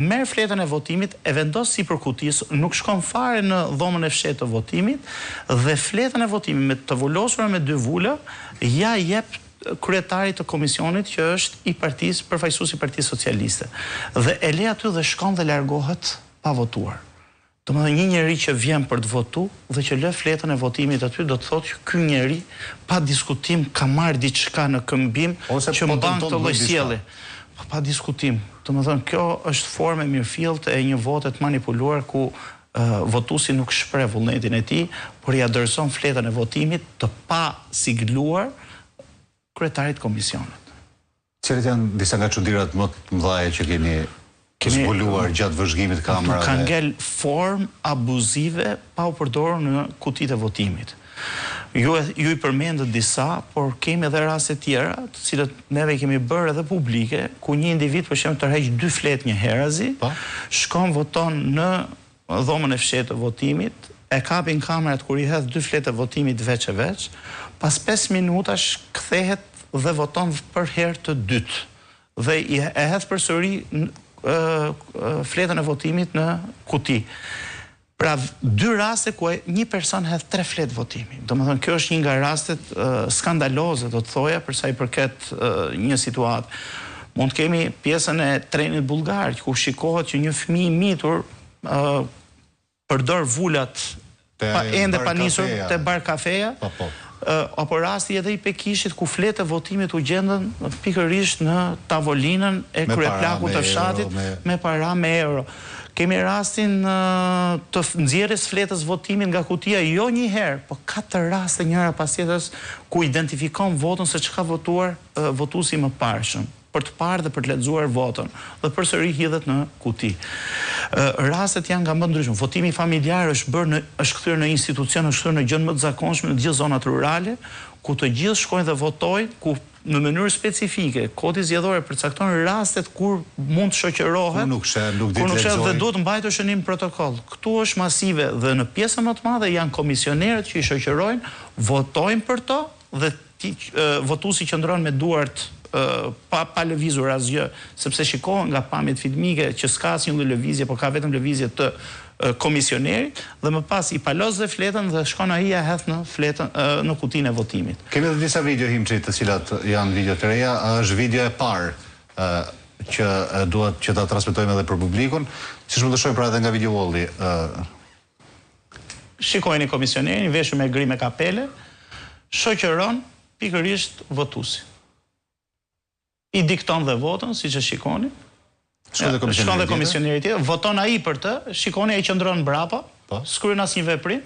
merr fletën e votimit, e vendos sipër kutisë, nuk shkon fare në dhomën e fshehtë të votimit dhe fletën e votimit me të vulosur me 2 vula ja jep kryetarit të komisionit që është i partisë, përfaqësuesi i Partisë Socialiste. Dhe e le aty dhe shkon dhe largohet pa votuar. Domethënë një njeri që vjen për të votuar dhe që lë fletën e votimit aty do të thotë që ky njeri pa diskutim ka marrë diçka në këmbim që mban të lloj sjelli. Pa diskutim. Domethënë kjo është formë e mirëfillt e një vote të manipuluar ku votuesi nuk shpreh vullnetin e tij, por ja dorëzon fletën e votimit të pa sigluar kryetarit komisionit. Cilat janë disa nga çudirat më të mëdha që keni zbuluar gjatë vëzhgimit kamerave? Ka ngel formë abuzive pa u përdorur në kutitë e votimit. Ju i përmendët disa, por kemi edhe raste tjera, të cilët neve kemi bërë edhe publike, ku një individ për shembull tërheq 2 fletë një herazi, shkon voton në dhomën e fshehtë të votimit, e kapin kamerat kur i hedh 2 fletë të votimit veç e veç, pas 5 minutash kthehet dhe voton për herë të dytë. Dhe e hedh përsëri fletën e votimit në kuti. Pra 2 raste ku një person hedh 3 fletë votimi. Domethënë kjo është një nga rastet skandaloze, do të thoja, për sa i përket një situatë. Mund të kemi pjesën e trenit bullgar, ku shikohet që një fëmijë i mitur përdor vulat ende pa nisur te bar kafeja. Apo rasti edhe i Pekishit ku fletë e votimit u gjendën pikërisht në tavolinën e kryeplakut të fshatit me para me euro. Kemi rastin të nxjerrjes fletës votimit nga kutia jo një herë, po 4 raste njëra pas tjetrës ku identifikon votën se çka votuar votuesi më parshëm, për të parë dhe për të lexuar votën, dhe përsëri hidhet në kuti. Rastet janë nga më të ndryshme. Votimi familjar është kthyer në institucion, është kthyer në gjën më të zakonshme në gjithë zonat rurale, ku të gjithë shkojnë dhe votojnë, ku në mënyrë specifike kodi zgjedhore përcakton rastet kur mund të shoqërohet, nuk shet dhe duhet mbajtur shënim protokoll. Ktu është masive dhe në pjesën më të madhe janë komisionerët që i shoqërojnë, votojnë për to dhe votuesi qëndron me duart pa lëvizur asgjë, sepse shikohen nga pamjet filmike që s'ka asnjë lëvizje, por ka vetëm lëvizje të komisionerit, dhe më pas i palos dhe fletën dhe shkon ai ja hedh në fletën në kutinë e votimit. Kemi edhe disa video Himçi, të cilat janë video të reja, është video e parë që duhet që ta transmetojmë edhe për publikun, siç mund të shohim pra edhe nga video walli. Shikojeni komisionerin i veshur me gri me kapele, shoqëron pikërisht votuesi. I dikton dhe votën, siç e shikoni. Shkon dhe komisioneri tjetër, voton ai për të, shikoni ai qëndron mbrapa, s'kryen asnjë veprim.